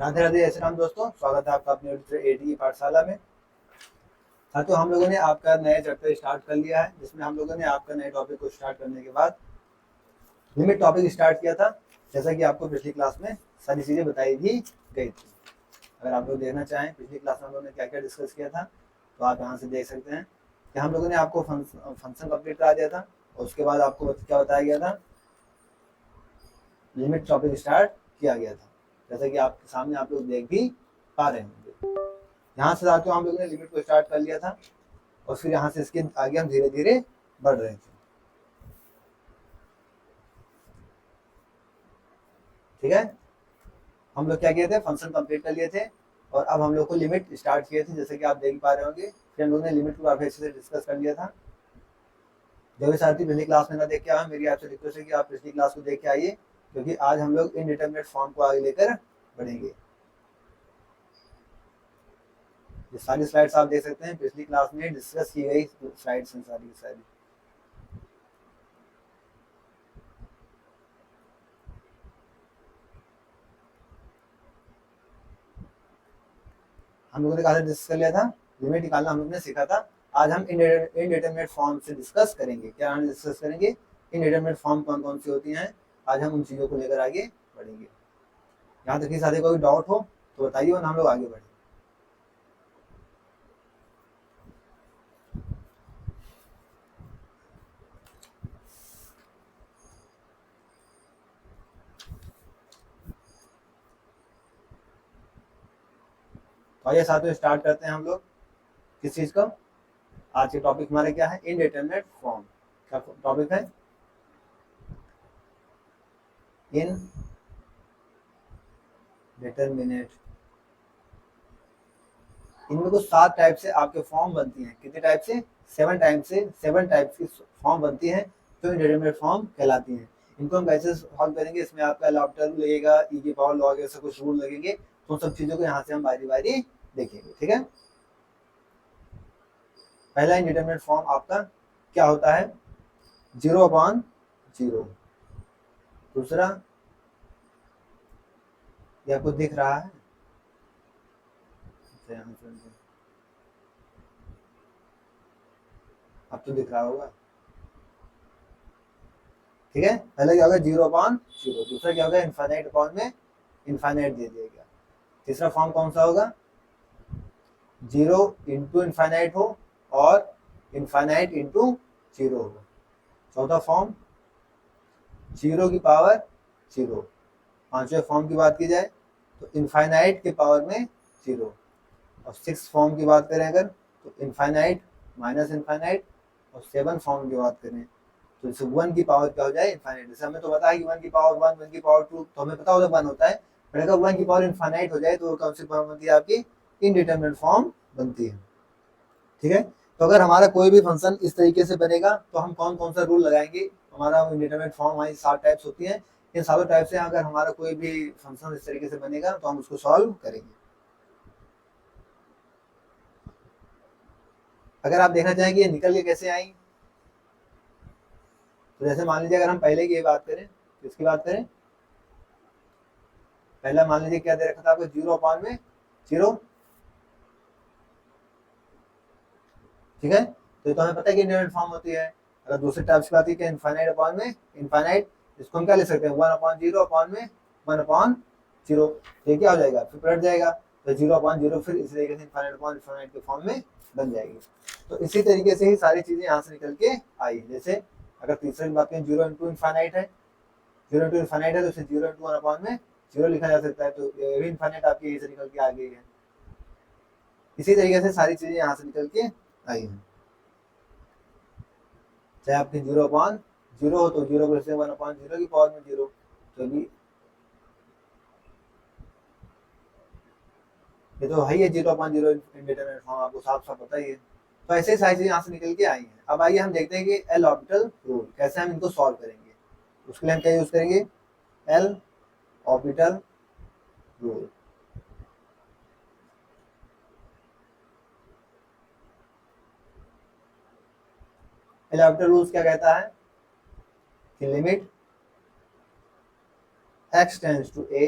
राधे राधे, ऐसे राम दोस्तों, स्वागत है आपका अपने एडी की पाठशाला में। साथियों, हम लोगों ने आपका नया चैप्टर स्टार्ट कर लिया है, जिसमें हम लोगों ने आपका नए टॉपिक को स्टार्ट करने के बाद लिमिट टॉपिक स्टार्ट किया था। जैसा कि आपको पिछली क्लास में सारी चीज़ें बताई भी गई थी। अगर आप लोग देखना चाहें पिछली क्लास में हम लोगों ने क्या क्या डिस्कस किया था, तो आप यहाँ से देख सकते हैं कि हम लोगों ने आपको फंक्शन कंप्लीट करा दिया था और उसके बाद आपको क्या बताया गया था, लिमिट टॉपिक स्टार्ट किया गया था, जैसा कि आपके सामने आप लोग देख भी पा रहे होंगे। यहाँ से साथियों हम लोगों ने लिमिट को स्टार्ट कर लिया था और फिर यहाँ से इसके आगे हम धीरे धीरे बढ़ रहे थे। ठीक है, हम लोग क्या किए थे, फंक्शन कंप्लीट कर लिए थे और अब हम लोग को लिमिट स्टार्ट किए थे, जैसे कि आप देख पा रहे होंगे। फिर हम लोग ने लिमिट को काफी अच्छे से डिस्कस कर लिया था। जो भी साथी पिछली क्लास में ना देख के आए, मेरी आपसे रिक्वेस्ट है कि आप पिछली क्लास को देख के आइए, क्योंकि आज हम लोग इनडिटरमिनेट फॉर्म को आगे लेकर बढ़ेंगे। ये सारी स्लाइड्स आप देख सकते हैं, पिछली क्लास में डिस्कस की गई स्लाइड्स हैं सारी की सारी। हम लोगों ने कहा डिस्कस कर लिया था, लिमिट निकालना हम लोग ने सीखा था। आज हम इनडिटरमिनेट फॉर्म से डिस्कस करेंगे। क्या हम डिस्कस करेंगे, इनडिटरमिनेट फॉर्म कौन कौन सी होती हैं। आज हम उन चीज़ों को लेकर आगे बढ़ेंगे। यहाँ तक कि साथी कोई डाउट हो तो बताइए, वरना हम लोग आगे बढ़ेंगे। तो आइए साथियों, स्टार्ट करते हैं हम लोग किस चीज़ का। आज के टॉपिक हमारा क्या है, इनडिटरमिनेट फॉर्म। क्या टॉपिक है, इनडिटरमिनेट। इनमें कुछ 7 टाइप से आपके फॉर्म बनती हैं। कितने टाइप से, 7 टाइप की फॉर्म बनती हैं, जो इनडिटरमिनेट फॉर्म कहलाती हैं। इनको हम कैसे सॉल्व करेंगे, इसमें आपका एल लगेगा, ई की पावर लॉग, ऐसा कुछ रूल लगेंगे। तो सब चीज़ों को यहाँ से हम बारी बारी देखेंगे। ठीक है, पहला इनडिटरमिनेट फॉर्म आपका क्या होता है, 0/0। दूसरा, ये आपको दिख रहा है, अब तो दिख रहा होगा। ठीक है, पहले क्या होगा, 0/0। दूसरा क्या होगा, इनफाइनाइट अपॉन में इनफाइनाइट दे दिया गया। तीसरा फॉर्म कौन सा होगा, 0 इंटू इनफाइनाइट हो और इनफाइनाइट इंटू 0 हो। चौथा फॉर्म 0 की पावर 0। पांचवें फॉर्म की बात की जाए तो इनफाइनाइट के पावर में 0। और 6 फॉर्म की बात करें अगर, तो इनफाइनाइट माइनस इनफाइनाइट। और 7 फॉर्म की बात करें तो जैसे 1 की पावर क्या हो जाए, इनफाइनाइट। जैसे हमें तो पता है कि 1 की पावर 1, 1 की पावर 2, तो हमें पता होता है 1 होता है। पर अगर 1 की पावर इनफाइनाइट हो जाए तो कौन सी फॉर्म बनती है, आपकी इनडिटरमिनेट फॉर्म बनती है। ठीक है, तो अगर हमारा कोई भी फंक्शन इस तरीके से बनेगा तो हम कौन कौन सा रूल लगाएंगे। हमारा इंडिटरमिनेट फॉर्म हमारी 7 टाइप्स होती हैं। इन सारों टाइप से अगर हमारा कोई भी फंक्शन इस तरीके से बनेगा तो हम उसको सॉल्व करेंगे। अगर आप देखना चाहें कि ये निकल के कैसे आई, तो जैसे मान लीजिए अगर हम पहले की बात करें, किसकी बात करें, पहला मान लीजिए क्या दे रखा था आपको, 0/0। ठीक है, तो हमें पता है कि इंडिटरमिनेट फॉर्म होती है। अगर दूसरे टाइप्स की बात की, इनफाइनाइट अपॉन में इनफाइनाइट, इसको हम क्या ले सकते हैं, 1/0 अपॉन में 1/0। ये क्या हो जाएगा, फिर पलट जाएगा, तो 0/0 फिर इस तरीके से इनफाइनाइट अपॉन इनफाइनाइट के फॉर्म में बन जाएगी। तो इसी तरीके से ही सारी चीजें यहाँ से निकल के आई। जैसे अगर तीसरे की बात करें, 0 इंटू इनफाइनाइट है, 0 इंटू इनफाइनाइट है, तो इसे 0 इंटू 1 अपॉन में 0 लिखा जा सकता है। तो ये भी इनफाइनाइट आपकी यही से निकल के आ गई है। इसी तरीके से सारी चीजें यहाँ से निकल के आई हैं। चाहे आपकी 0/0 हो तो 0 को 1/0 की पावर में 0, तो भी ये तो है ही है, 0/0 इंडिटरमिनेट फॉर्म, आपको साफ साफ पता ही है। तो ऐसे सारी चीजें यहाँ से निकल के आई हैं। अब आइए हम देखते हैं कि एल ऑर्बिटल रूल कैसे हम इनको सॉल्व करेंगे। उसके लिए हम क्या यूज करेंगे, L orbital rule. L orbital rules क्या कहता है कि limit x tends to a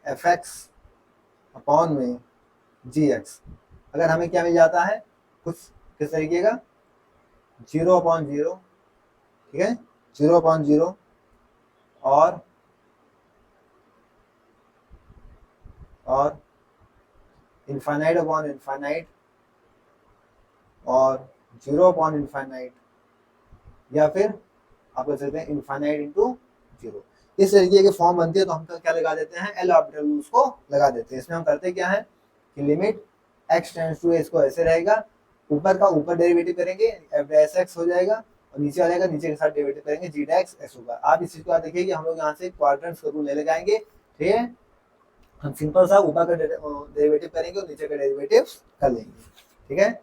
F X upon में जी एक्स, अगर हमें क्या मिल जाता है कुछ किस तरीके का, 0/0, ठीक है, 0/0 और इनफाइनाइट अपॉन इनफाइनाइट और 0/इनफाइनाइट, या फिर आप कह सकते हैं इनफाइनाइट इंटू 0। इस तरीके की फॉर्म बनती है तो हम तो क्या लगा देते हैं, एल ऑर्बिटल रूल्स को लगा देते हैं। इसमें हम करते क्या है कि लिमिट x टेंड्स टू इसको ऐसे रहेगा, ऊपर का ऊपर डेरिवेटिव करेंगे एफ डैश एक्स हो जाएगा, और नीचे वाले का नीचे के साथ डेरिवेटिव करेंगे जी डैश एक्स होगा। आप इस चीज को देखिए कि हम लोग यहाँ से क्वाड्रेंट्स का रूल ले लगाएंगे, ठीक है, हम सिंपल सा ऊपर का डेरिवेटिव करेंगे और नीचे का डेरिवेटिव कर लेंगे, ठीक है।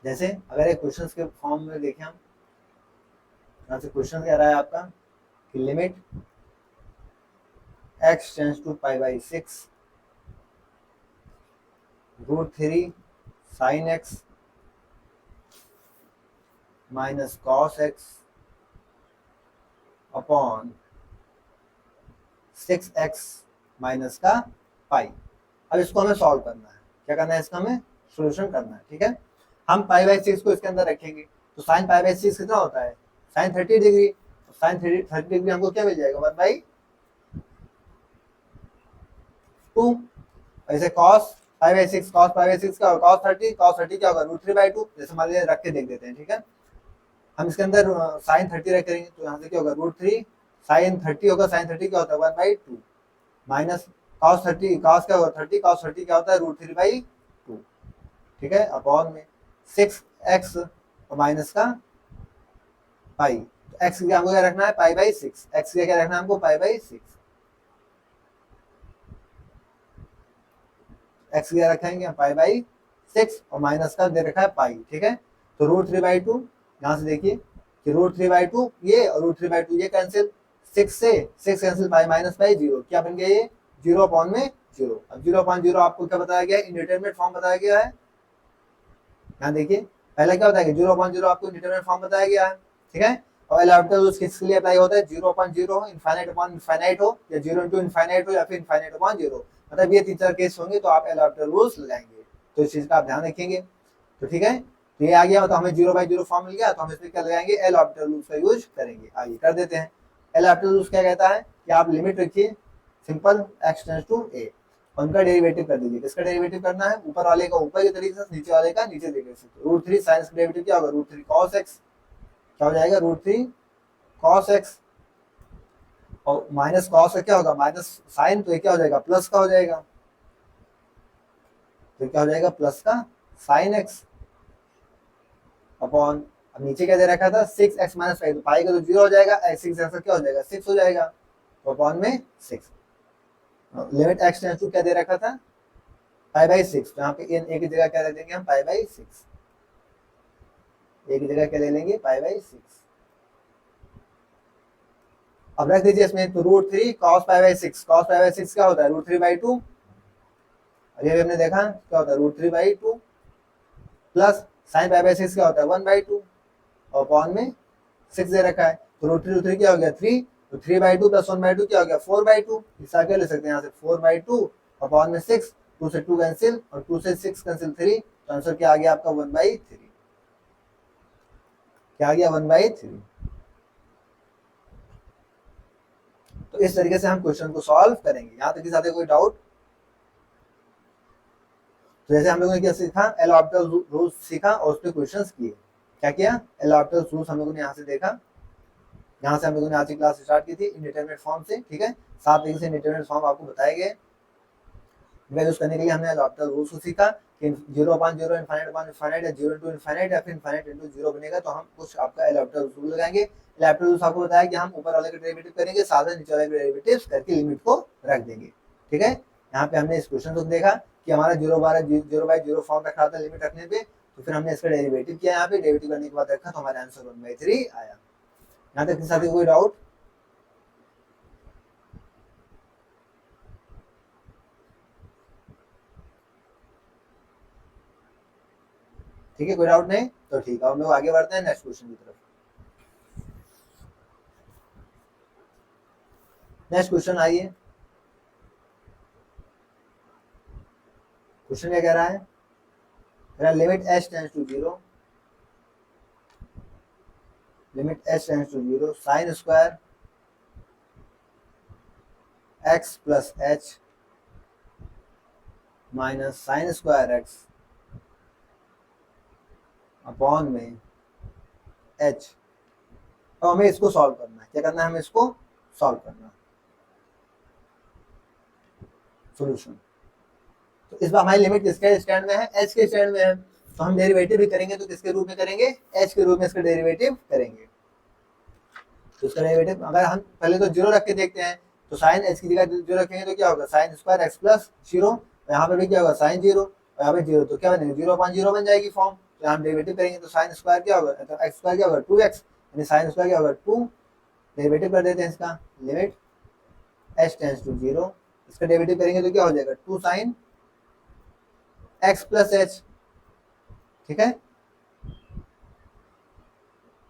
जैसे अगर एक क्वेश्चन के फॉर्म में देखें हम, यहाँ से क्वेश्चन कह रहा है आपका कि limit x tends to π/6 √3 sin x minus cos x upon 6x minus का पाई। अब इसको हमें सॉल्व करना है, क्या करना है, इसका हमें सोल्यूशन करना है, ठीक है। हम π/6 को इसके अंदर रखेंगे तो साइन π/6 कितना होता है, साइन 30 डिग्री, तो साइन 30 डिग्री हमको क्या मिल जाएगा, 1/2। ऐसे cos π/6 क्या होगा, cos 30 क्या होगा, √3/2। जैसे मान लीजिए रख के देख देते हैं, ठीक है। हम इसके अंदर साइन 30 रख करेंगे तो यहाँ से क्या होगा, √3 साइन 30 होगा, साइन 30 क्या होता है, 1/2 माइनस cos 30, cos क्या होगा 30, cos 30 क्या होता है, √3/2, ठीक है, अपॉन में 6x और माइनस का पाई। तो x क्या हमको क्या रखना है, π/6, x क्या रखना है हमको, π/6, x क्या रखेंगे हम, π/6 और माइनस का दे रखा है पाई, ठीक है। तो √3/2 यहाँ से देखिए कि √3/2 ये और √3/2 ये कैंसिल, 6 से 6 कैंसिल, पाई माइनस पाई 0, क्या बन गया ये 0/0। अब 0/0 आपको क्या बताया गया है, इंडिटरमिनेट फॉर्म बताया गया है। यहाँ देखिए पहले क्या बताया गया, 0/0 आपको इंडिटरमिनेट फॉर्म बताया गया है, ठीक है। और एल ऑर्बिटल रूल्स किसके लिए अप्लाई होता है, 0/0 इनफाइनाइट अपॉन इनफाइनाइट हो, या 0 इंटू इनफाइनाइट हो, या फिर इनफाइनाइट अपॉन 0, मतलब ये 3-4 केस होंगे तो आप एल ऑर्बिटल रूल्स लगाएंगे, तो इस चीज का आप ध्यान रखेंगे, तो ठीक है। तो ये आ गया, मतलब हमें 0/0 फॉर्म मिल गया, तो हम इसमें क्या लगाएंगे, एल ऑर्बिटल रूल्स का यूज करेंगे। आइए कर देते हैं। एल ऑर्बिटल रूल्स क्या कहता है कि आप लिमिट रखिए simple x tends to a, उनका डेरिवेटिव कर दीजिए। किसका डेरिवेटिव करना है, ऊपर वाले का ऊपर के तरीके से, नीचे वाले का नीचे तरीके से। √3 साइन का डेरिवेटिव क्या होगा, √3 cos x, क्या हो जाएगा, √3 cos x, और माइनस cos का क्या होगा, माइनस साइन, तो ये क्या हो जाएगा, प्लस का हो जाएगा, तो क्या हो जाएगा, प्लस का साइन x अपॉन, अब नीचे क्या दे रखा था, 6x माइनस 5, तो पाई का तो 0 हो जाएगा, 6 ऐसा क्या हो जाएगा, 6 हो जाएगा, तो अपॉन में 6। लिमिट x टेंड्स टू क्या दे रखा था, π/6, तो यहाँ पे एक जगह क्या ले लेंगे हम, π/6, एक जगह क्या ले लेंगे, π/6। अब रख दीजिए इसमें, तो √3 cos π/6, cos π/6 क्या होता है, √3/2, अभी हमने देखा क्या होता है, √3/2 प्लस साइन π/6 क्या होता है, 1/2, और अपॉन में 6 दे रखा है, तो √3 क्या हो गया, 3, तो 3/2 प्लस 1/2 क्या हो गया, 4/2। हिसाब क्या ले सकते हैं यहाँ से, 4/2 अपॉन में 6, 2 से 2 कैंसिल और 2 से 6 कैंसिल 3, तो आंसर क्या आ गया आपका, 1/3, क्या आ गया, 1/3। तो इस तरीके से हम क्वेश्चन को सॉल्व करेंगे। यहाँ तक के साथ कोई डाउट, तो जैसे हम लोगों ने क्या सीखा, एल ऑर्बिटल रूल्स सीखा और उस पर क्वेश्चन किए। क्या किया, एल ऑर्बिटल रूल्स हम लोगों ने यहाँ से देखा, यहाँ से हम लोगों ने आज की क्लास स्टार्ट की थी इंडिटरमिनेट फॉर्म से, ठीक है। 7 तरीके से इंडिटरमिनेट फॉर्म आपको बताए गए, यूज करने के लिए हमने एल ऑर्बिटल रूल्स को सीखा कि 0/0 इनफाइनाइट अपॉन इनफाइनाइट, या 0 इंटू इनफाइनाइट, या फिर इनफाइनाइट इंटू 0 बनेगा, तो हम कुछ आपका एल ऑर्बिटल रूल लगाएंगे। एल ऑर्बिटल रूल्स आपको बताया कि हम ऊपर वाले का डेरिवेटिव करेंगे, साथ में नीचे वाले का डेरिवेटिव करके लिमिट को रख देंगे, ठीक है। यहाँ पे हमने इस क्वेश्चन को देखा कि हमारा 0/0 फॉर्म रखा था लिमिट रखने पे, तो फिर हमने इसका डेरिवेटिव किया, यहाँ पे डेरिवेटिव करने के बाद रखा तो हमारा आंसर 1/3 आया। यहाँ तक किसी साथी कोई डाउट, ठीक है, कोई डाउट नहीं? तो ठीक है, हम लोग आगे बढ़ते हैं नेक्स्ट क्वेश्चन की तरफ। नेक्स्ट क्वेश्चन आइए। क्वेश्चन क्या कह रहा है? Limit h tends to 0, limit h tends to 0 sine square x plus h minus sine square x upon में h। तो हमें इसको सॉल्व करना है। क्या करना है? हमें इसको सॉल्व करना है। सॉल्यूशन, तो इस बार हमारी लिमिट किसके स्टैंड में है? h के स्टैंड में है। तो हम डेरिवेटिव भी करेंगे तो किसके रूप में करेंगे? h के रूप में इसका डेरिवेटिव करेंगे। तो इसका डेरिवेटिव अगर हम पहले तो 0 रख के देखते हैं, तो साइन h की जगह 0 रखेंगे तो क्या होगा? Sign square x plus 0। यहाँ पे भी क्या होगा? साइन 0, और यहाँ पे 0, तो क्या बनेगा? 0/0 बन जाएगी फॉर्म। तो यहाँ हम डेरिवेटिव करेंगे तो साइन स्क्वायर क्या होगा? तो एक्स स्क्वायर क्या होगा? 2x, यानी साइन स्क्वायर क्या होगा? 2। डेरिवेटिव कर देते हैं इसका, लिमिट h टेंड्स टू 0, इसका डेरिवेटिव करेंगे तो क्या हो जाएगा? 2 साइन x प्लस h, ठीक है,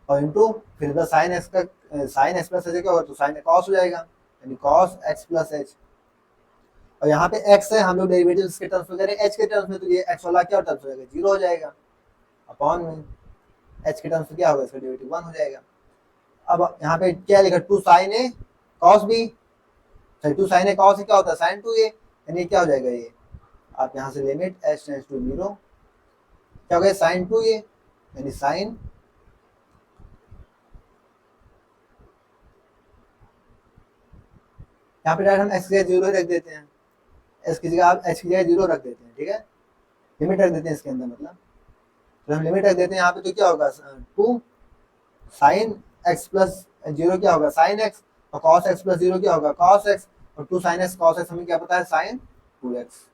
और इंटू फिर इधर साइन एक्स का साइन एक्स प्लस एच क्या होगा? तो साइन कॉस हो जाएगा, यानी कॉस एक्स प्लस एच। और यहाँ पे x है, हम लोग डेरिवेटिव इसके टर्म्स में करें h के टर्म्स में, तो ये x वाला क्या टर्म्स हो जाएगा? 0 हो जाएगा, अपॉन में h के टर्म्स में क्या होगा? इसका डेरिवेटिव 1 हो जाएगा। अब यहाँ पे क्या लिखा? 2 sign A cos B, sorry 2 sign A cos A क्या होता है? साइन 2a, यानी क्या हो जाएगा? ये आप यहाँ से लिमिट h टेंड्स टू 0 क्या हो गया? साइन 2a, यानी साइन यहाँ पे डायरेक्ट हम x की जगह 0 रख देते हैं, x की जगह आप h की जगह 0 रख देते हैं, ठीक है, लिमिट रख देते हैं इसके अंदर, मतलब तो हम लिमिट रख देते हैं यहाँ पे, तो क्या होगा? 2 साइन x प्लस 0 क्या होगा? साइन x, और कॉस x प्लस 0 क्या होगा? कॉस x, और 2 साइन x कॉस x हमें क्या पता है? Sign 2x।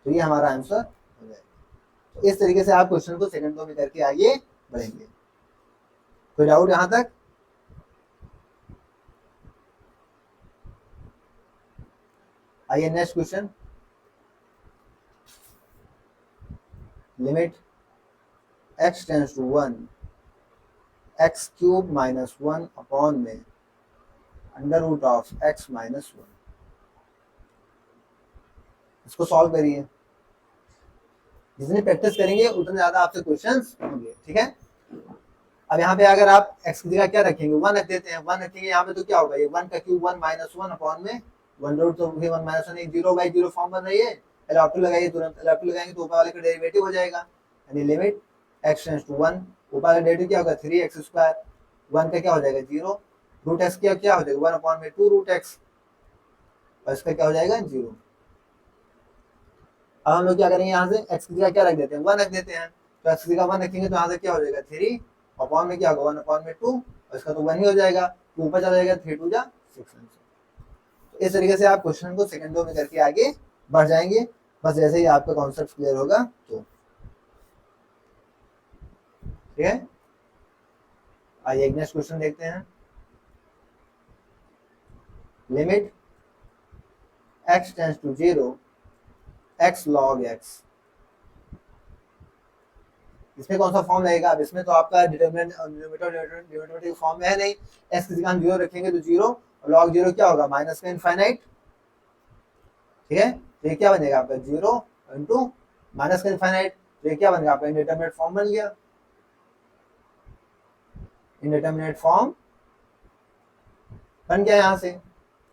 तो ये हमारा आंसर हो जाएगा। तो इस तरीके से आप क्वेश्चन को सेकंडों में करके आगे बढ़ेंगे। कोई डाउट यहाँ तक? आइए next question. Limit x tends to 1 x cube minus 1 upon में under root of x minus 1। इसको सॉल्व करिए। जितनी प्रैक्टिस करेंगे उतने ज्यादा आपसे क्वेश्चंस होंगे, ठीक है। अब यहाँ पे अगर आप x की जगह क्या रखेंगे? 1 रख देते हैं। 1 रखेंगे यहाँ पे तो क्या होगा? ये 1 का क्यूब 1 माइनस 1 अपॉन में 1 रूट, तो 1 माइनस 1 एक 0/0 फॉर्म बन रही है। LHT लगाइए, तुरंत LHT लगाएंगे तो ऊपर वाले का डेरिवेटिव हो जाएगा, यानी लिमिट x टेंड्स टू 1, ऊपर वाला डेरिवेटिव क्या होगा? 3x स्क्वायर, 1 का क्या हो जाएगा? 0, रूट x क्या हो जाएगा? 1 अपॉन में 2 रूट x, और इसका क्या हो जाएगा? 0। अब हम लोग क्या करेंगे? यहाँ से x की जगह क्या रख देते हैं? 1 रख देते हैं। तो x की जगह 1 रखेंगे तो यहाँ से क्या हो जाएगा? 3 अपॉन में क्या होगा? 1 अपॉन में 2, और इसका तो 1 ही हो जाएगा, 2 ऊपर चला जाएगा, 3 2 जा 6 आंसर। तो इस तरीके से आप क्वेश्चन को सेकंडों में करके आगे बढ़ जाएंगे, बस जैसे ही आपका कॉन्सेप्ट क्लियर होगा तो, ठीक है। आइए नेक्स्ट क्वेश्चन देखते हैं। Limit x tends to 0 x log x, इसमें कौन सा फॉर्म रहेगा? अब इसमें तो आपका डिटरमिनेंट डिनोमिनेटर फॉर्म में है नहीं। x की जगह हम 0 रखेंगे तो 0, और log 0 क्या होगा? माइनस का इनफाइनाइट, ठीक है। तो ये क्या बनेगा आपका? 0 इंटू माइनस का इनफाइनाइट, तो ये क्या बनेगा आपका? इनडिटरमिनेट फॉर्म बन गया। इनडिटरमिनेट फॉर्म बन गया यहाँ से।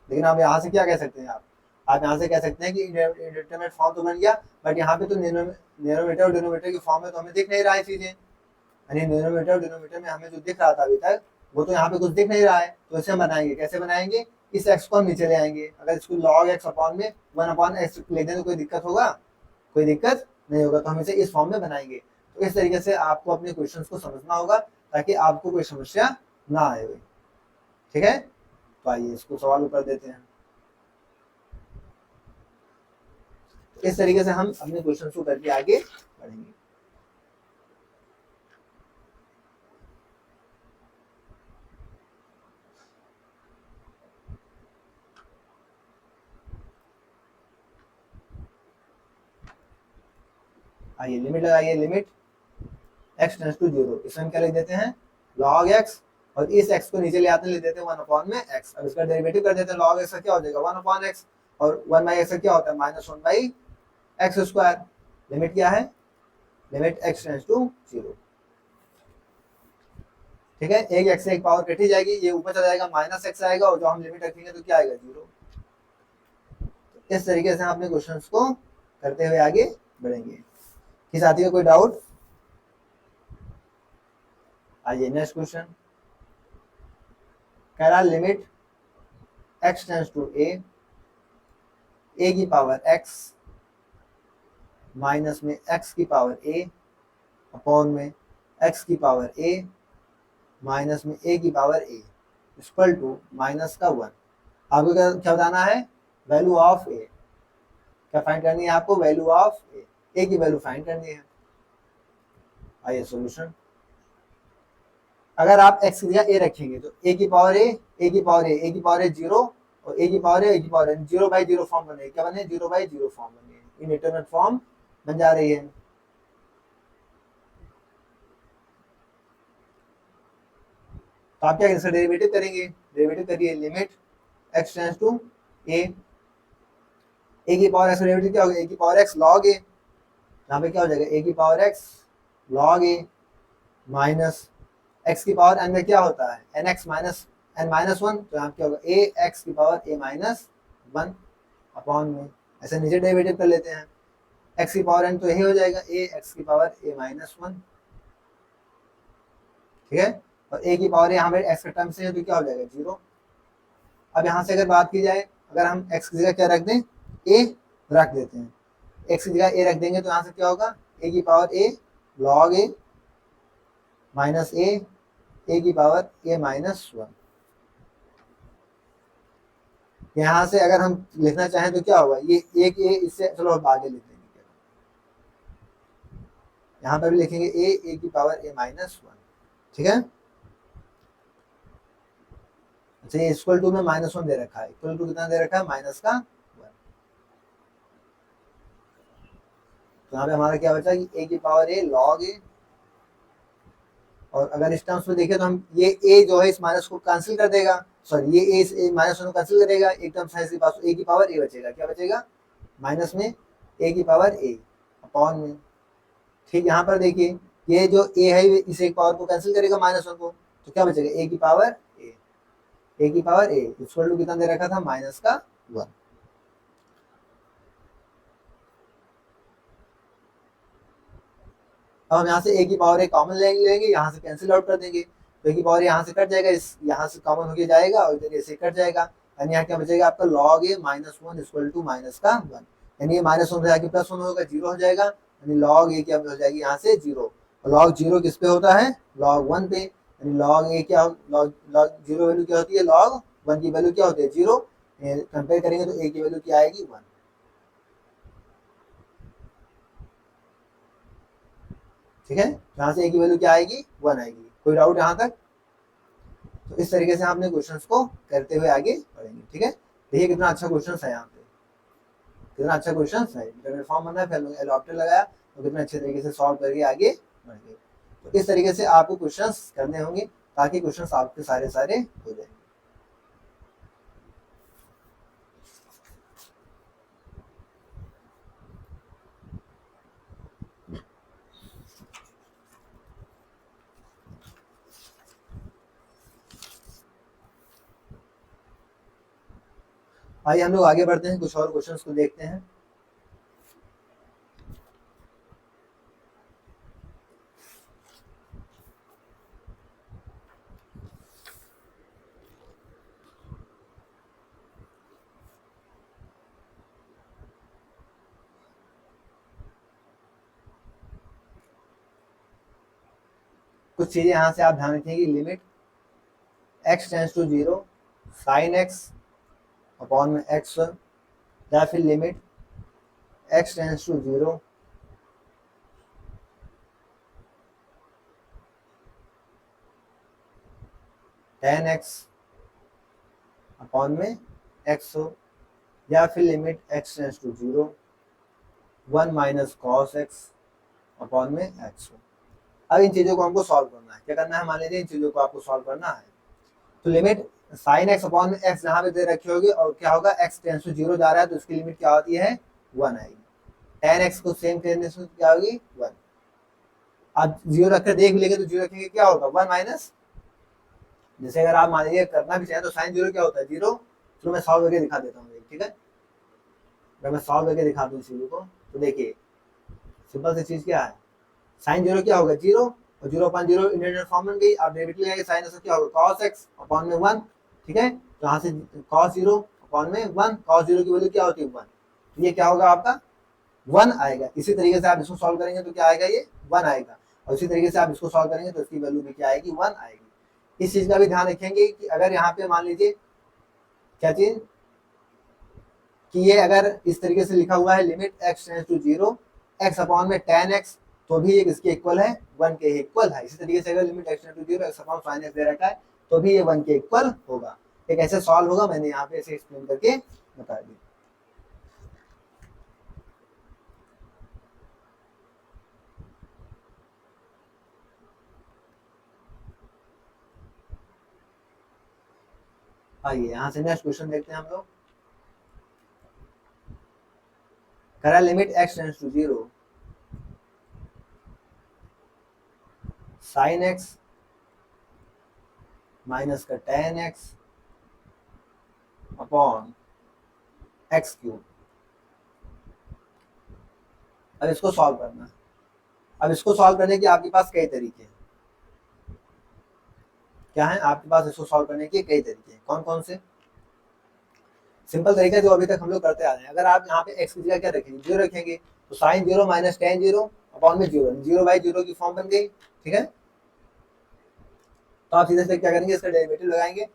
लेकिन आप यहाँ से क्या कह सकते हैं? आप यहाँ से कह सकते हैं कि इनडिटरमिनेट फॉर्म तो बन गया, बट यहाँ पे तो न्यूमरेटर और डिनोमिनेटर की फॉर्म में तो हमें दिख नहीं रहा है चीजें, यानी न्यूमरेटर और डिनोमिनेटर में हमें जो दिख रहा था अभी तक, वो तो यहाँ पे कुछ दिख नहीं रहा है। तो इसे हम बनाएंगे, कैसे बनाएंगे? इस x को हम नीचे ले आएंगे। अगर इसको log x अपॉन में 1 अपॉन x ले दें तो कोई दिक्कत होगा? कोई दिक्कत नहीं होगा। तो हम इसे इस फॉर्म में बनाएंगे। तो इस तरीके से आपको अपने क्वेश्चन को समझना होगा, ताकि आपको कोई समस्या ना आए, ठीक है। तो आइए इसको सवाल ऊपर देते हैं। इस तरीके से हम अपने क्वेश्चन को करके आगे बढ़ेंगे। आइए लिमिट लगाइए। लिमिट x टेंड्स टू 0, इसमें हम क्या लिख देते हैं log x, और इस x को नीचे ले आते हैं, लिख देते हैं 1 अपॉन में x। अब इसका डेरिवेटिव कर देते हैं, log x का क्या हो जाएगा 1 अपॉन x, और 1 बाई x का क्या होता है -1 बाई x स्क्वायर। लिमिट क्या है, लिमिट x टेंड्स टू 0। ठीक है, एक x से एक पावर कटी जाएगी, ये ऊपर चला जाएगा -x आएगा, और जो हम लिमिट रखेंगे तो क्या आएगा 0। इस तरीके से हम अपने क्वेश्चंस को करते हुए आगे बढ़ेंगे। किस साथी का कोई डाउट? आइए नेक्स्ट क्वेश्चन। कह रहा limit x tends to a की पावर x माइनस में x की पावर a अपॉन में x की पावर a माइनस में a की power a equal to minus का 1। आपको क्या बताना है, वैल्यू ऑफ a। क्या फाइंड करनी है आपको, वैल्यू ऑफ a की वैल्यू फाइंड करनी है। आइए सॉल्यूशन। अगर आप x की जगह a रखेंगे तो a की पावर a, a की पावर a, a की पावर a 0, और a की पावर a, a की पावर 0 बाई 0 फॉर्म बने, क्या बने 0 बाई 0 फॉर्म बने, इनडेटरमिनेट फॉर्म बन जा रही है। तो आप क्या इसका डेरिवेटिव करेंगे, डेरिवेटिव करिए limit x tends to a की पावर x डेरिवेटिव क्या होगा, a की पावर x log a, यहाँ पे क्या हो जाएगा a की power x log a minus x की पावर n में क्या होता है nx माइनस n माइनस 1, तो यहाँ क्या होगा a x की पावर a माइनस 1 अपॉन में, ऐसे नीचे डेरिवेटिव कर लेते हैं, x की पावर n तो यही हो जाएगा a x की पावर a माइनस 1। ठीक है, और a की पावर यहाँ पे x के टर्म से है तो क्या हो जाएगा 0। अब यहाँ से अगर बात की जाए, अगर हम x की जगह क्या रख दें, a रख देते हैं, x की जगह a रख देंगे तो यहाँ से क्या होगा a की power a log a minus a की पावर a माइनस 1। यहाँ से अगर हम लिखना चाहें तो क्या होगा, ये एक a इससे चलो अब आगे लिख देंगे, यहाँ पर भी लिखेंगे a की पावर a माइनस 1। ठीक है, अच्छा ये इक्वल टू में -1 दे रखा है, इक्वल टू कितना दे रखा है माइनस का 1। तो यहाँ पे हमारा क्या बचा कि a की पावर a log a, और अगर इस टर्म्स में देखें तो हम ये a जो है इस माइनस को कैंसिल कर देगा, सॉरी ये a इस माइनस को कैंसिल करेगा, एक टर्म है इसके पास a की पावर a बचेगा, क्या बचेगा माइनस में a की पावर a अपॉन में। ठीक, यहाँ पर देखिए ये जो a है इस एक पावर को कैंसिल करेगा -1 को, तो क्या बचेगा a की पावर a की पावर a इक्वल टू कितना दे रखा था माइनस का 1। अब हम यहाँ से a की पावर a कॉमन लेंगे, यहाँ से कैंसिल आउट कर देंगे, तो a की पावर यहाँ से कट जाएगा, इस यहाँ से कॉमन होके जाएगा और इधर से कट जाएगा, यानी यहाँ क्या बचेगा आपका log a minus 1 equal to minus का 1, यानी ये -1 से जाके +1 होगा 0 हो जाएगा, यानी log a क्या हो जाएगी यहाँ से 0, और log 0 किस पे होता है log 1 पे, यानी log a क्या log 0 वैल्यू क्या होती है log 1 की वैल्यू क्या होती है 0, कंपेयर करेंगे तो a की वैल्यू क्या आएगी 1। ठीक है, यहाँ से a की वैल्यू क्या आएगी 1 आएगी। कोई डाउट यहाँ तक? तो इस तरीके से हम अपने क्वेश्चंस को करते हुए आगे बढ़ेंगे। ठीक है, देखिए कितना अच्छा क्वेश्चन है, यहाँ पे कितना अच्छा क्वेश्चन है, इंटरनेट फॉर्म बना है, फिर एडॉप्टर लगाया तो कितना अच्छे तरीके से सॉल्व करके आगे बढ़ गए। तो इस तरीके से आपको क्वेश्चंस करने होंगे ताकि क्वेश्चंस आपके सारे हो जाए। आइए हम लोग आगे बढ़ते हैं, कुछ और क्वेश्चंस को देखते हैं। कुछ चीजें यहाँ से आप ध्यान रखें कि limit x tends to 0 sin x upon में x, या फिर limit x tends to 0 tan x upon में x हो, या फिर limit x tends to 0 1 minus cos x upon में x हो। अब इन चीजों को हमको सॉल्व करना है। क्या करना है, मान लीजिए इन चीजों को आपको सॉल्व करना है। तो लिमिट साइन एक्स अपॉन में एक्स जहां पे दे रखी होगी और क्या होगा, एक्स टेंस टू 0 जा रहा है तो उसकी लिमिट क्या होती है, 1 आएगी। tan एक्स को सेम करने से क्या होगी, 1। आप 0 रखकर देख लेंगे तो 0 रखेंगे क्या होगा, 1 माइनस। जैसे अगर आप मान लीजिए करना भी चाहें तो साइन 0 क्या होता है, 0। चलो मैं सॉल्व करके दिखा देता हूँ, ठीक है। अगर मैं सॉल्व करके दिखा दूँ इस चीज़ों को तो देखिए सिंपल सी चीज़ क्या है, साइन 0 क्या होगा, 0 और 0 अपॉन 0 इंटीग्रल फॉर्म बन गई। आप डेरिवेटिव लेंगे साइन एक्स क्या होगा, cos x अपॉन में 1, ठीक है। तो यहाँ से cos 0 अपॉन में 1, cos 0 की वैल्यू क्या होती है, 1। तो ये क्या होगा आपका 1 आएगा। इसी तरीके से आप इसको सॉल्व करेंगे तो क्या आएगा, ये 1 आएगा। और इसी तरीके से आप इसको सॉल्व करेंगे तो इसकी वैल्यू भी क्या आएगी, 1 आएगी। इस चीज़ का भी ध्यान रखेंगे कि अगर यहाँ पे मान लीजिए क्या चीज़ कि ये अगर इस तरीके से लिखा हुआ है limit X tends to 0 X upon में tan x, तो भी एक इसके इक्वल है, 1 के इक्वल है। इसी तरीके से अगर limit X tends to 0 X upon sin x दे रखा है तो भी ये 1 के इक्वल होगा। एक ऐसे सॉल्व होगा, मैंने यहाँ पे ऐसे एक्सप्लेन करके बता दिया। आइए यहाँ से नेक्स्ट क्वेश्चन देखते हैं हम लोग। करा limit X tends to 0 sin x minus का tan x upon X cube. अब इसको सॉल्व करना है। अब इसको सॉल्व करने के आपके पास कई तरीके हैं। क्या है आपके पास इसको सॉल्व करने के कई तरीके हैं, कौन कौन से। सिंपल तरीका जो अभी तक हम लोग करते आ रहे हैं, अगर आप यहाँ पे x की जगह क्या रखेंगे, 0 रखेंगे तो साइन 0 माइनस tan 0 अपॉन में 0, 0 बाई 0 की फॉर्म बन गई, ठीक है। तो आप सीधे से क्या करेंगे, इसका डेरिवेटिव लगाएंगे।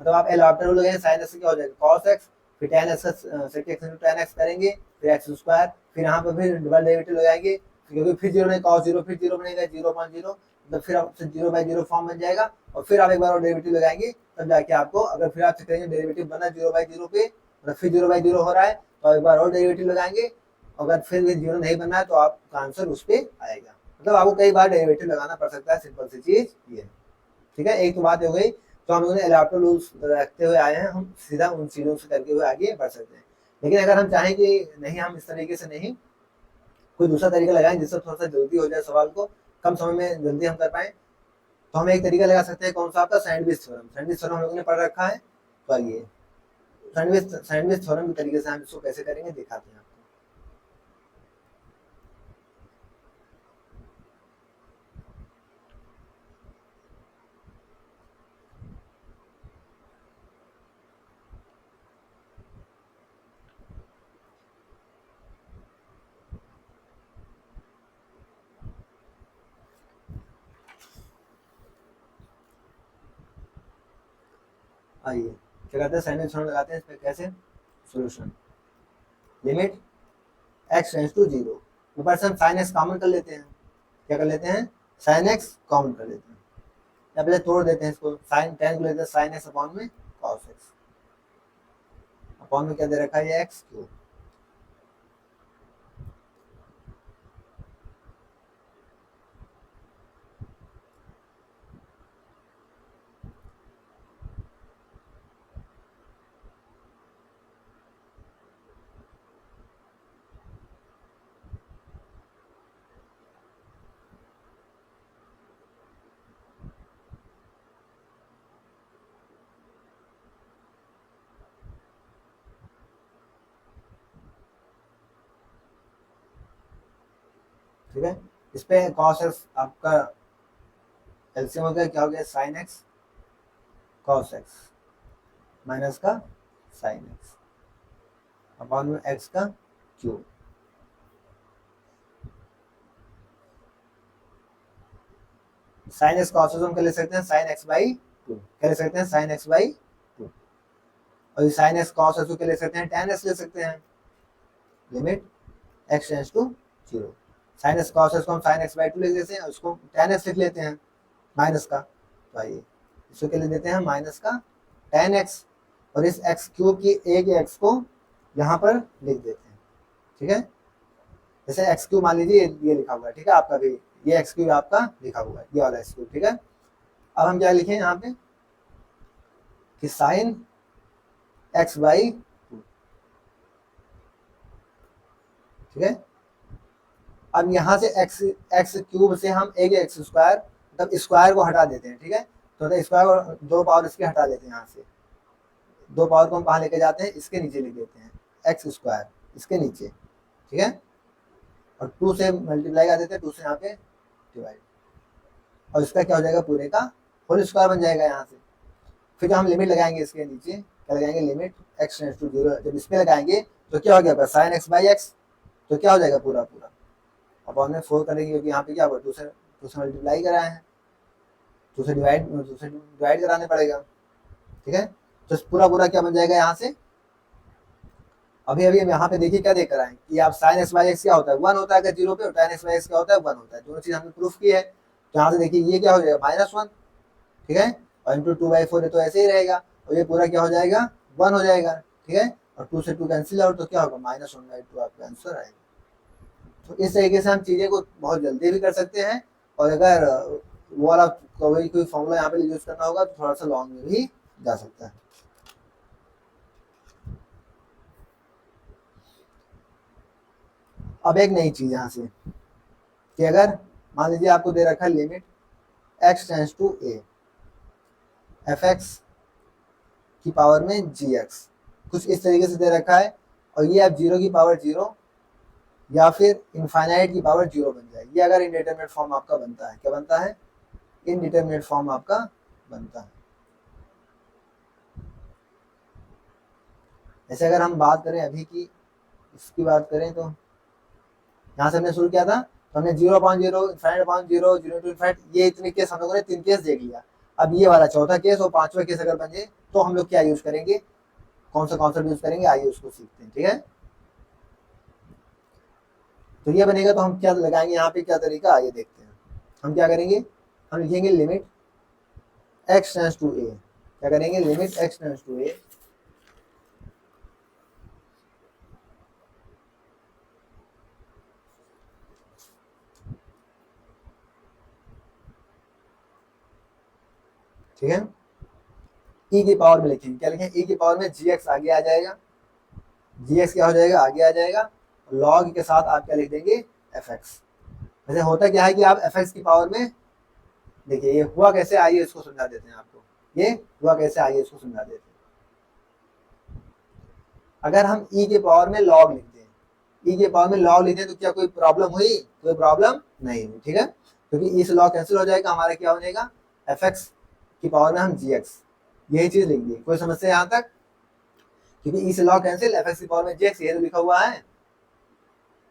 मतलब आप एल ऑप्टर लगाएंगे, साइन एक्स क्या हो जाएगा cos x, फिर tan x sec x into tan x करेंगे, फिर x स्क्वायर, फिर यहाँ पर फिर डबल डेरिवेटिव लगाएंगे क्योंकि फिर 0 नहीं cos 0 फिर 0 बनेगा 0 अपॉन 0, मतलब फिर आपसे 0 बाई 0 फॉर्म बन जाएगा। और फिर आप एक बार और डेरिवेटिव लगाएंगे तब जाके आपको, अगर फिर आप करेंगे डेरिवेटिव बना 0 बाई 0 पे, मतलब फिर 0 बाई 0 हो रहा है तो एक बार और डेरिवेटिव लगाएंगे। अगर फिर भी 0 नहीं बनना है तो आपका आंसर उस पर आएगा। मतलब आपको कई बार डेरिवेटिव लगाना पड़ सकता है, सिंपल सी चीज ये, ठीक है। एक तो बात हो गई, तो हम लोगों ने एडाप्टर रूल्स रखते हुए आए हैं, हम सीधा उन चीज़ों से करके हुए आगे बढ़ सकते हैं। लेकिन अगर हम चाहें कि नहीं, हम इस तरीके से नहीं, कोई दूसरा तरीका लगाएं जिससे थोड़ा सा जल्दी हो जाए, सवाल को कम समय में जल्दी हम कर पाए, तो हम एक तरीका लगा सकते हैं। कौन सा आपका सैंडविच थ्योरम। सैंडविच थ्योरम हम लोगों ने पढ़ रखा है, तो आइए सैंडविच थ्योरम के तरीके से हम इसको कैसे करेंगे दिखाते हैं आपको। आइए क्या करते हैं, सैंडविच थ्योरम लगाते हैं। इस पर कैसे, solution limit X tends to 0, ऊपर से हम साइन एक्स कॉमन कर लेते हैं। क्या कर लेते हैं, साइन एक्स कॉमन कर लेते हैं, या पहले तोड़ देते हैं इसको, साइन टेन को लेते हैं साइन एक्स अपॉन में कॉस एक्स, अपॉन में क्या दे रखा है, एक्स क्यूब। ठीक है, इस पे कॉस एक्स आपका एलसीएम हो गया, क्या हो गया, sign X cos x minus का साइन एक्स अपॉन में एक्स का cube. Sign X cos x हम क्या ले सकते हैं, साइन एक्स बाई 2, क्या ले सकते हैं, साइन एक्स बाई 2। और ये साइन एक्स कॉस एक्स को क्या ले सकते हैं, tan एक्स ले सकते हैं। Limit X tends to 0, sine X cos X को हम साइन एक्स बाई 2 लिख देते हैं, उसको tan एक्स लिख लेते हैं माइनस का। तो आइए इसको क्या लिख देते हैं, माइनस का tan एक्स, और इस एक्स क्यूब की एक एक्स को यहाँ पर लिख देते हैं, ठीक है। जैसे एक्स क्यूब मान लीजिए ये लिखा हुआ है, ठीक है, आपका भी ये एक्स क्यूब आपका लिखा हुआ है, ये वाला एक्स क्यूब, ठीक है। अब हम क्या लिखें यहाँ पे कि साइन एक्स बाई 2, ठीक है। अब यहाँ से एक्स क्यूब से हम एक एक्स स्क्वायर मतलब स्क्वायर को हटा देते हैं, ठीक है। तो स्क्वायर को 2 पावर इसके हटा लेते हैं, यहाँ से 2 पावर को हम कहाँ लेके जाते हैं, इसके नीचे लिख देते हैं, एक्स स्क्वायर इसके नीचे, ठीक है। और 2 से मल्टीप्लाई कर देते हैं, 2 से यहाँ पे डिवाइड, और इसका क्या हो जाएगा, पूरे का होल स्क्वायर बन जाएगा यहाँ से। फिर जब हम लिमिट लगाएंगे इसके नीचे, क्या लगाएंगे, लिमिट एक्स टेंड्स टू 0, जब इस पे लगाएंगे तो क्या हो गया, साइन एक्स बाई एक्स, तो क्या हो जाएगा पूरा पूरा अपॉन में 4 करेंगे, क्योंकि यहाँ पे क्या हुआ, 2 से मल्टीप्लाई कराए हैं, 2 से डिवाइड कराने पड़ेगा, ठीक है। तो पूरा पूरा क्या बन जाएगा यहाँ से। अभी हम यहाँ पे देखिए क्या देख रहे हैं कि आप साइन एक्स बाई एक्स क्या होता है, 1 होता है अगर 0 पे, और tan एक्स बाई एक्स क्या होता है, 1 होता है। दोनों चीज हमने प्रूफ की है। तो यहाँ से देखिए ये क्या हो जाएगा, -1, ठीक है, और इंटू 2/4 है तो ऐसे ही रहेगा, और ये पूरा क्या हो जाएगा, 1 हो जाएगा, ठीक है। और 2 से 2 कैंसिल आउट, तो क्या होगा, -1/2 आपका आंसर आएगा। तो इस तरीके से हम चीजें को बहुत जल्दी भी कर सकते हैं, और अगर वो वाला कोई फॉर्मूला यहाँ पे यूज करना होगा तो थोड़ा सा लॉन्ग में भी जा सकता है। अब एक नई चीज यहाँ से कि अगर मान लीजिए आपको दे रखा है limit x tends to a F X की पावर में gx, कुछ इस तरीके से दे रखा है, और ये अब 0 की पावर 0 या फिर इनफाइनाइट की पावर 0 बन जाए। ये अगर इनडिटरमिनेट फॉर्म आपका बनता है, क्या बनता है, इनडिटरमिनेट फॉर्म आपका बनता है। जैसे अगर हम बात करें अभी की, इसकी बात करें तो यहाँ से हमने शुरू किया था, तो हमने 0/0, इनफाइनाइट/0, 0 टू इनफाइनाइट, ये इतने केस हम लोगों ने 3 केस देख लिया। अब ये वाला चौथा केस और 5वां केस अगर बन जाए तो हम लोग क्या यूज करेंगे, कौन सा कॉन्सेप्ट यूज करेंगे, आइए उसको सीखते हैं, ठीक है। तो ये बनेगा, तो हम क्या लगाएंगे यहाँ पे, क्या तरीका आइए देखते हैं। हम क्या करेंगे, हम लिखेंगे limit x tends to a, क्या करेंगे, limit x tends to a ठीक है, e की पावर में लिखेंगे, क्या लिखेंगे, e की पावर में gx आगे आ जाएगा, gx क्या हो जाएगा, आगे आ जाएगा, log के साथ आप क्या लिख देंगे, fx। वैसे होता क्या है कि आप fx की पावर में, देखिए ये हुआ कैसे, आइए इसको समझा देते हैं आपको, ये हुआ कैसे, आइए इसको समझा देते हैं। अगर हम e के पावर में log लिख दें, e के पावर में log लिख दें तो क्या कोई प्रॉब्लम हुई, कोई प्रॉब्लम नहीं हुई, ठीक है, क्योंकि e से log कैंसिल हो जाएगा, हमारा क्या हो जाएगा, fx की पावर में हम gx, यही चीज लिख दी। कोई समस्या यहाँ तक, क्योंकि e से log कैंसिल, fx की पावर में gx, ये तो लिखा हुआ है।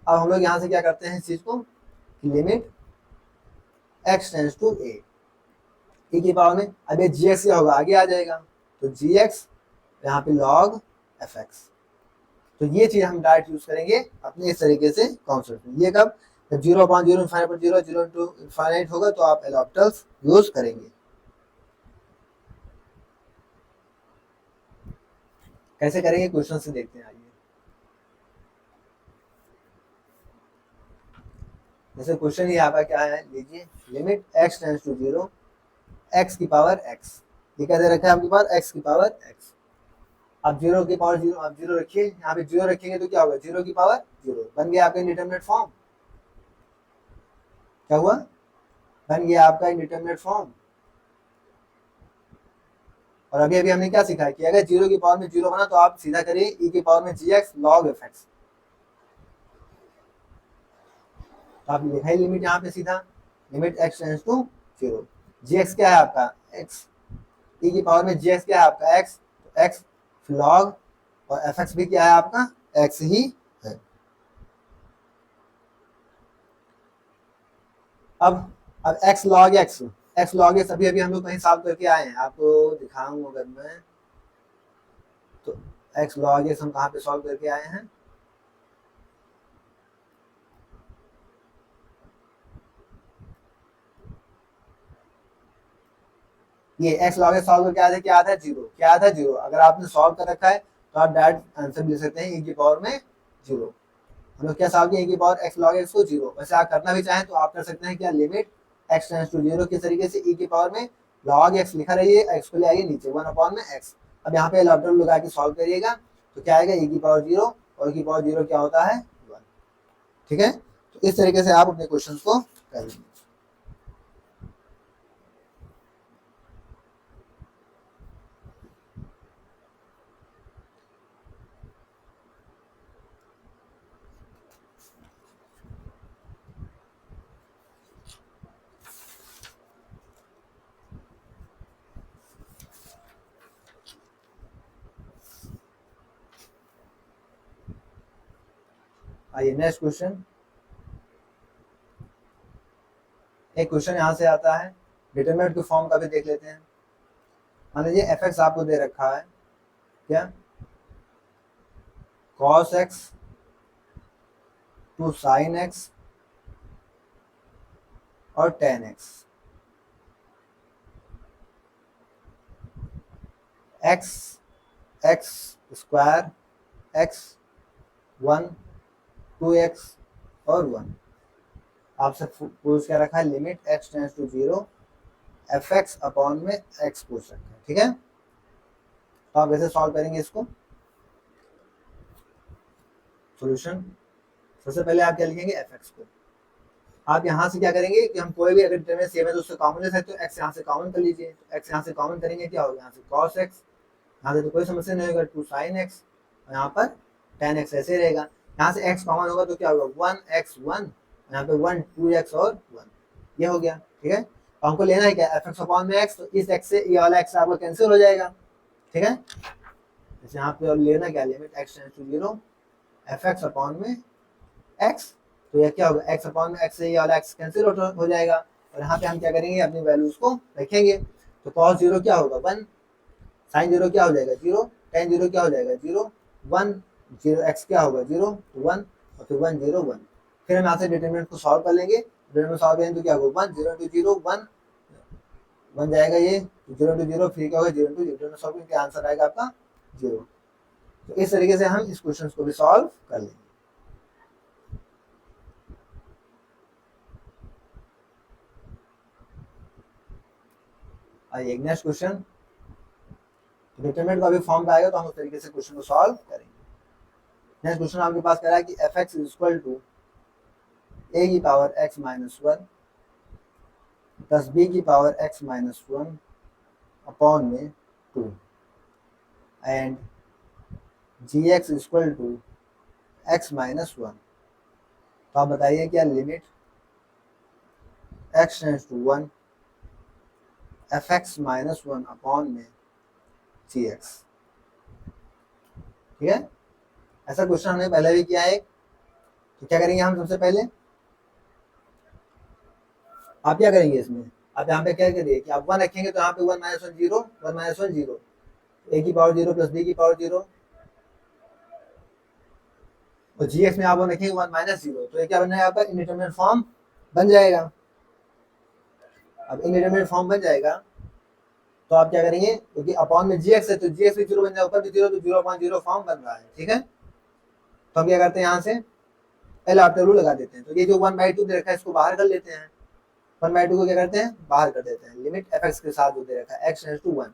अब हम लोग यहाँ से क्या करते हैं इस चीज को, limit x tends to a, e की पावर में, अब ये gx क्या होगा, आगे आ जाएगा, तो gx यहाँ पे log fx। तो ये चीज हम डायरेक्ट यूज करेंगे अपने इस तरीके से कॉन्सेप्ट में। ये कब, जब 0/0, इनफाइनाइट/0, 0 टू इनफाइनाइट होगा तो आप एल ऑर्बिटल्स यूज करेंगे। कैसे करेंगे, क्वेश्चन से देखते हैं, आइए। जैसे क्वेश्चन ये आपका क्या है, लीजिए limit x tends to 0 x की पावर x, ये क्या दे रखा है आपके पास, x की पावर x। अब 0 की पावर 0, अब 0 रखिए, यहाँ पे 0 रखेंगे तो क्या होगा, 0 की पावर 0 बन गया आपका इंडिटरमिनेट फॉर्म। क्या हुआ, बन गया आपका इंडिटरमिनेट फॉर्म। और अभी अभी हमने क्या सीखा है कि अगर 0 की पावर में 0 बना तो आप सीधा करिए e की पावर में gx log fx, तो आप लिखा ही लिमिट यहाँ पे सीधा, limit x tends to 0, gx क्या है आपका x, e की पावर में gx क्या है आपका x, तो x log, और fx भी क्या है आपका x ही है। अब x log x अभी अभी हम लोग कहीं सॉल्व करके आए हैं, आपको दिखाऊं अगर मैं, तो x log x हम कहाँ पे सॉल्व करके आए हैं, ये x log x सॉल्व करके आया था, क्या आता है, 0, क्या आता है, 0। अगर आपने सॉल्व कर रखा है तो आप डायरेक्ट आंसर भी ले सकते हैं e की पावर में 0, हम लोग क्या सॉल्व किया, e की पावर x log x को 0। वैसे आप करना भी चाहें तो आप कर सकते हैं क्या, लिमिट x टेंड्स टू 0 किस तरीके से, e की पावर में log x लिखा रहिए, x को ले आइए नीचे 1/x। अब यहाँ पे लॉटल लगा के सॉल्व करिएगा तो क्या आएगा, e की पावर 0 और e की पावर 0 क्या होता है 1। ठीक है, तो इस तरीके से आप अपने क्वेश्चन को करेंगे। आइए नेक्स्ट क्वेश्चन। एक क्वेश्चन यहाँ से आता है, डिटरमिनेंट के फॉर्म का भी देख लेते हैं। मान लीजिए एफ एक्स आपको दे रखा है क्या, cos x two sin x और tan x, x x square x 1 2x और 1। आपसे पूछ क्या रखा है, limit x tends to 0 F X upon में x पूछ रखा है। ठीक है, तो आप कैसे सॉल्व करेंगे इसको, सॉल्यूशन। सबसे पहले आप क्या लिखेंगे, एफ एक्स को आप यहाँ से क्या करेंगे कि हम कोई भी अगर डिटरमिनेंट सेम है तो उससे कॉमन ले सकते हो, x यहाँ से कॉमन कर लीजिए, तो x यहाँ से कॉमन करेंगे क्या होगा, यहाँ से cos x, यहाँ से तो कोई समस्या नहीं होगा, 2 sin x और यहाँ पर tan x ऐसे रहेगा। यहाँ से x कॉमन होगा तो क्या होगा 1x1, यहाँ पे 1 2x और 1, ये हो गया। ठीक है, तो हमको लेना है क्या, एफ एक्स अपॉन में x, तो इस x से ये वाला x आपको कैंसिल हो जाएगा। ठीक है, जैसे यहाँ पे और लेना क्या, limit x tends to 0 F X upon में x, तो ये क्या होगा, x अपॉन में x से ये वाला x कैंसिल हो जाएगा और यहाँ पे हम क्या करेंगे, अपनी वैल्यूज को रखेंगे। तो cos 0 क्या होगा 1, sin 0 क्या हो जाएगा 0, tan 0 क्या हो जाएगा 0, 1 0 x क्या होगा 0 1 और फिर 1 0 1। फिर हम यहाँ से डिटरमिनेंट को सॉल्व कर लेंगे, डिटरमिनेंट सॉल्व करेंगे तो क्या होगा 1 0 into 0 1 1 जाएगा, ये 0 into 0 फिर क्या होगा 0 into 0, सॉल्व करके आंसर आएगा आपका 0। तो इस तरीके से हम इस क्वेश्चन को भी सॉल्व कर लेंगे। आइए नेक्स्ट क्वेश्चन, डिटरमिनेंट का भी फॉर्म पे आएगा तो हम उस तरीके से क्वेश्चन को सॉल्व करेंगे। नेक्स्ट क्वेश्चन आपके पास कह रहा है कि f x is equal to a की power x minus 1 plus b की पावर x माइनस 1 अपॉन में 2 and g x equal to x minus 1। तो आप बताइए क्या, limit x tends to 1 f x minus 1 upon में जी एक्स। ठीक है, ऐसा क्वेश्चन हमने पहले भी किया है। तो क्या करेंगे हम, सबसे पहले आप क्या करेंगे इसमें, आप यहाँ पे क्या करिए कि आप 1 रखेंगे तो यहाँ पे 1 माइनस 1 0 1 माइनस 1 0, ए की पावर 0 प्लस बी की पावर 0 और जी एक्स में आप 1 रखेंगे 1 माइनस 0, तो ये क्या बन जाएगा आपका इंडिटरमिनेट फॉर्म बन जाएगा। अब इंडिटरमिनेट फॉर्म बन जाएगा तो आप क्या करेंगे, क्योंकि अपॉन में जी एक्स है तो जी एक्स भी 0 बन जाएगा, ऊपर भी 0 तो 0/0 फॉर्म बन रहा है। ठीक है, तो हम क्या करते हैं, यहाँ से एल आफ्टर रूल लगा देते हैं, तो ये जो 1/2 दे रखा है इसको बाहर कर लेते हैं, 1/2 को क्या करते हैं बाहर कर देते हैं, लिमिट एफ एक्स के साथ जो दे रखा है x टेंड्स टू 1।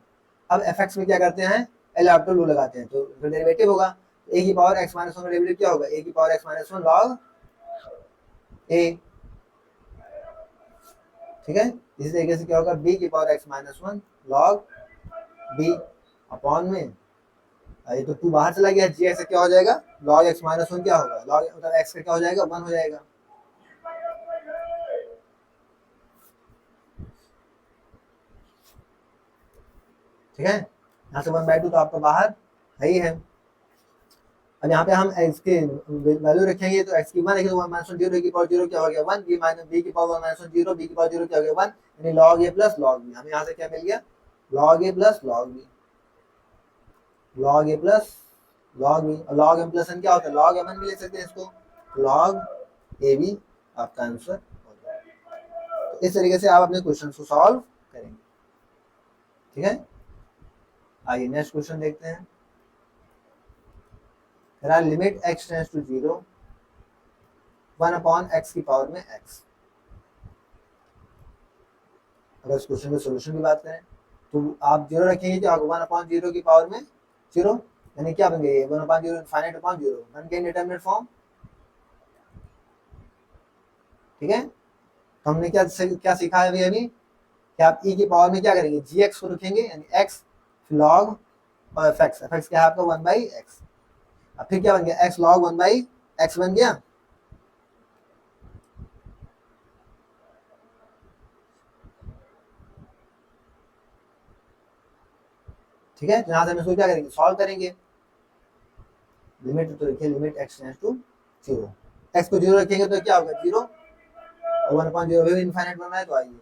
अब एफ एक्स में क्या करते हैं, एल आफ्टर रूल लगाते हैं, तो डेरिवेटिव होगा a की पावर x माइनस 1 का डेरिवेटिव क्या होगा, a की power x minus 1 log a। ठीक है, इसी तरीके से क्या होगा, b की power x minus 1 log b upon में, ये तो 2 बाहर चला गया, जी एक्स क्या हो जाएगा log x माइनस 1 क्या होगा, log मतलब x का क्या हो जाएगा 1 हो जाएगा। ठीक है, यहाँ से 1/2 तो आपका बाहर है ही है। अब यहाँ पे हम x की वैल्यू रखेंगे तो x की 1 रखेंगे तो 1 माइनस 0 की पावर 0 क्या हो गया 1, b माइनस b की पावर 1 माइनस 0 b की पावर 0 क्या हो गया 1, यानी log a plus log b। हमें यहाँ से क्या मिल गया log a plus log b, log a plus log b, और log m प्लस n क्या होता है log mn भी ले सकते हैं इसको, log a भी आपका आंसर हो जाएगा। तो इस तरीके से आप अपने क्वेश्चन को सॉल्व करेंगे। ठीक है, आइए नेक्स्ट क्वेश्चन देखते हैं। Limit x tends to 0 1/x की पावर में x। अगर इस क्वेश्चन के सोल्यूशन की बात करें तो आप 0 रखेंगे क्या होगा, 1/0 की पावर में 0, यानी क्या बन गई 1/0 इनफाइनाइट अपॉन 0 बन गई इंडिटरमिनेट फॉर्म। ठीक है, तो हमने क्या सीखा है अभी कि आप e की पावर में क्या करेंगे, gx को रखेंगे यानी x log और fx क्या है आपका 1/x। अब फिर क्या बन गया x log 1/x बन गया। ठीक है, तो यहाँ से हम इसको क्या करेंगे, सॉल्व करेंगे। लिमिट तो देखिए limit x tends to 0, x को 0 रखेंगे तो क्या होगा 0 और 1/0 भी इनफाइनाइट बन रहा है। तो आइए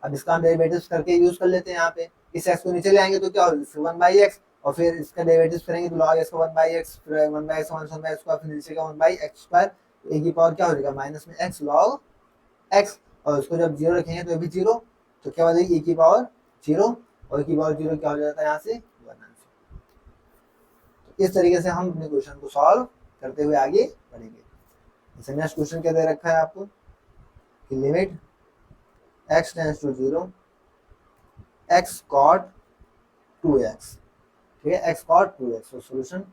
अब इसका हम डेरिवेटिव्स करके यूज कर लेते हैं। यहाँ पे इस x को नीचे ले आएंगे तो क्या होगा 1/x और फिर इसका डेरिवेटिव्स करेंगे तो log x का 1/x, फिर 1/x 1/x का फिर नीचे का 1/x स्क्वायर, a की पावर क्या हो जाएगा माइनस में x log x, और उसको जब 0 रखेंगे तो ये भी 0, तो क्या हो जाएगी e की पावर 0 और e की पावर 0 क्या हो जाता है यहाँ से 1 आंसर। तो इस तरीके से हम अपने क्वेश्चन को सॉल्व करते हुए आगे बढ़ेंगे। जैसे नेक्स्ट क्वेश्चन क्या दे रखा है आपको कि limit x tends to 0 x cot 2x। ठीक है, x cot 2x। तो सॉल्यूशन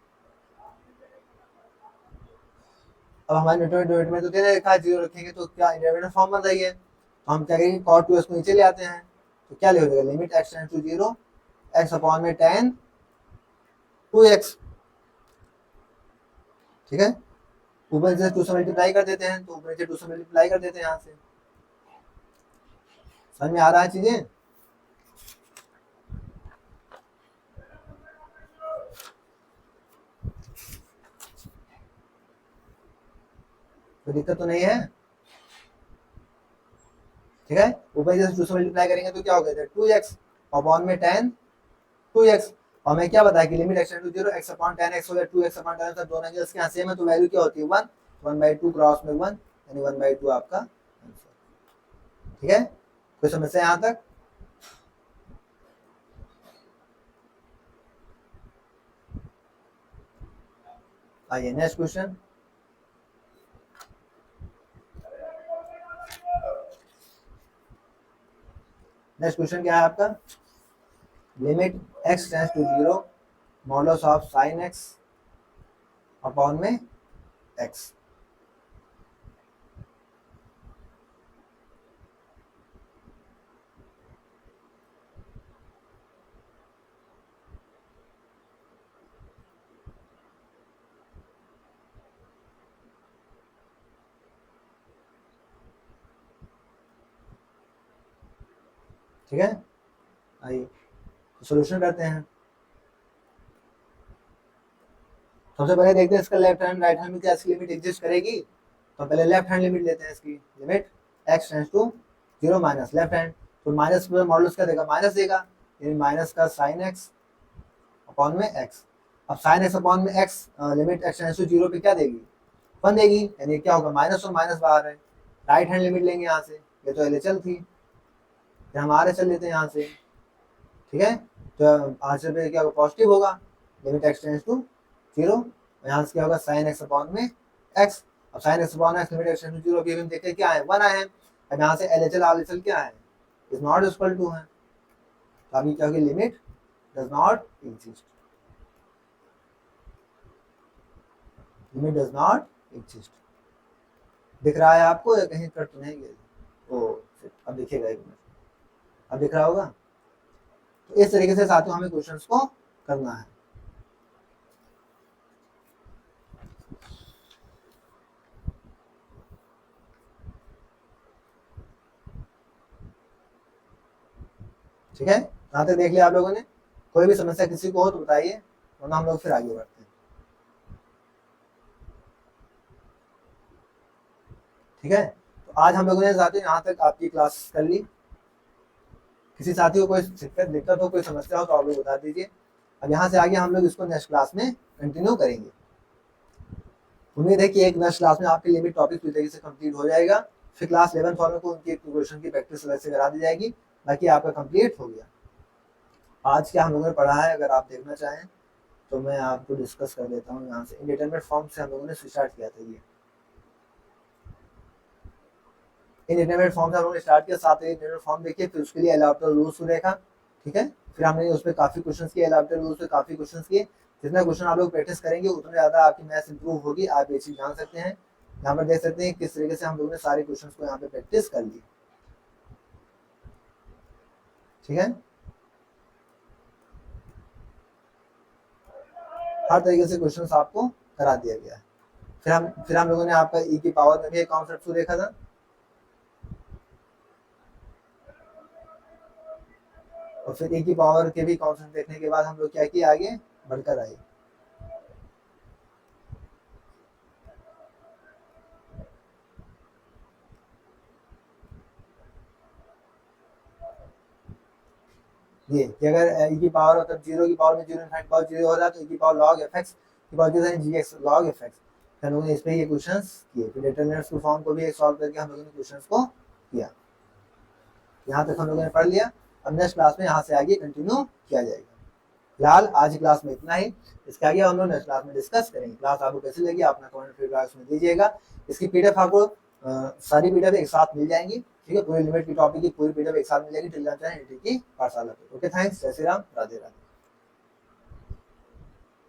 अब हमारे डेरिवेटिव में तो दे रखा है 0 रखेंगे तो क्या डेरिवेटिव फॉर्म बन रही है, तो हम क्या करेंगे cot 2x को नीचे ले आते हैं तो क्या हो जाएगा limit x tends to 0 x upon में tan 2x। ठीक है, ऊपर से 2 से मल्टीप्लाई कर देते हैं, तो ऊपर से 2 से मल्टीप्लाई कर देते हैं। यहाँ से समझ में आ रहा है चीजें। कोई दिक्कत तो नहीं है। ठीक है, ऊपर से 2 से मल्टीप्लाई करेंगे तो क्या हो गया 2x अपॉन में tan 2x, और हमें क्या बताया कि limit x tends to 0 x upon tan x हो गया 2x अपॉन tan, दोनों एंगल्स के यहाँ सेम है तो वैल्यू क्या होती है 1, 1/2 क्रॉस में 1 यानी 1/2 आपका आंसर। ठीक है, कोई समस्या यहाँ तक। आइए नेक्स्ट क्वेश्चन। नेक्स्ट क्वेश्चन क्या है आपका, limit x tends to 0 modulus of sin x upon में x। ठीक है, आइए सॉल्यूशन करते हैं। सबसे पहले देखते हैं इसका लेफ्ट हैंड राइट हैंड में क्या इसकी लिमिट एग्जिस्ट करेगी। तो पहले लेफ्ट हैंड लिमिट लेते हैं इसकी, limit x tends to 0 minus left hand, तो माइनस में मॉडुलस क्या देगा माइनस देगा, यानी माइनस का sin x अपॉन में x। अब sin x अपॉन में x limit x tends to 0 पे क्या देगी 1 देगी, यानी क्या होगा माइनस और माइनस बाहर है। राइट हैंड लिमिट लेंगे यहाँ से, ये तो LHL थी, हम RHL लेते हैं यहाँ से। ठीक है, तो RHL पे क्या होगा पॉजिटिव होगा, लिमिट x टेंड्स टू 0, यहाँ से क्या होगा sin x अपॉन में x। अब sin x upon x limit x tends to 0 भी हम देखते हैं क्या है 1 आए हैं। अब यहाँ से LHL RHL क्या है इज नॉट इक्वल टू है, तो अभी क्या होगी limit does not exist, limit does not exist. दिख रहा है आपको या कहीं कट तो नहीं गया, ओ अब दिखेगा एक मिनट, अब दिख रहा होगा। तो इस तरीके से साथियों हमें क्वेश्चंस को करना है। ठीक है, यहाँ तक देख लिया आप लोगों ने। कोई भी समस्या किसी को हो तो बताइए, वरना हम लोग फिर आगे बढ़ते हैं। ठीक है, तो आज हम लोगों ने साथियों यहाँ तक आपकी क्लास कर ली। किसी साथी को कोई दिक्कत हो कोई समस्या हो तो आप लोग बता दीजिए। अब यहाँ से आगे हम लोग इसको नेक्स्ट क्लास में कंटिन्यू करेंगे। उम्मीद है कि एक नेक्स्ट क्लास में आपकी लिमिट टॉपिक पूरी तरीके से कंप्लीट हो जाएगा, फिर क्लास 11 वालों को उनके क्वेश्चन की प्रैक्टिस अलग से करा दी जाएगी, बाकी आपका कंप्लीट हो गया। आज क्या हम लोगों ने पढ़ा है, अगर आप देखना चाहें तो मैं आपको डिस्कस कर देता हूँ यहाँ से। इंडिटरमिनेट फॉर्म से हम लोगों ने स्टार्ट किया था। ये इंडिटरमिनेट फॉर्म से हम लोगों ने स्टार्ट किया, साथ ही इंडिटरमिनेट फॉर्म देखिए, फिर उसके लिए एल हॉपिटल रूल्स देखा, ठीक है। फिर हमने उस पर काफी क्वेश्चन किए, एल हॉपिटल रूल्स पे काफी क्वेश्चन किए। जितना क्वेश्चन आप लोग प्रैक्टिस करेंगे उतना ज्यादा आपकी मैथ्स इंप्रूव होगी, आप ये चीज जान सकते हैं। यहाँ पर देख सकते हैं किस तरीके से हम लोगों ने सारे क्वेश्चन को यहाँ पे प्रैक्टिस कर ली, ठीक है। हर तरीके से क्वेश्चन आपको करा दिया गया है। फिर हम लोगों ने आपका ई की पावर में भी एक कॉन्सेप्ट देखा था, और फिर ई की पावर के भी कॉन्सेप्ट देखने के बाद हम लोग क्या किए, आगे बढ़कर आए। ये कि अगर e की पावर मतलब 0 की पावर में 0 इनफाइनाइट पावर 0 हो रहा है तो e की पावर log fx की पावर जो है gx log fx। हम लोगों ने इस पे ये क्वेश्चंस किए, फिर डिटरमिनेंट्स के फॉर्म को भी एक सॉल्व करके हम लोगों ने क्वेश्चंस को किया। यहाँ तक हम लोगों ने पढ़ लिया। अब नेक्स्ट क्लास में यहाँ से आगे कंटिन्यू किया जाएगा। फिलहाल आज की क्लास में इतना ही, इसके आगे हम लोग नेक्स्ट क्लास में डिस्कस करेंगे। क्लास आपको कैसी लगी अपना कमेंट फीडबैक में दीजिएगा। इसकी पीडीएफ आपको सारी पीडीएफ एक साथ मिल जाएंगी, ठीक है। पूरी लिमिट की टॉपिक की पूरी पीडीएफ एक साथ मिल जाएगी टेलीग्राम चैनल की पाठशाला पे। ओके, थैंक्स, जय श्री राम, राधे राधे।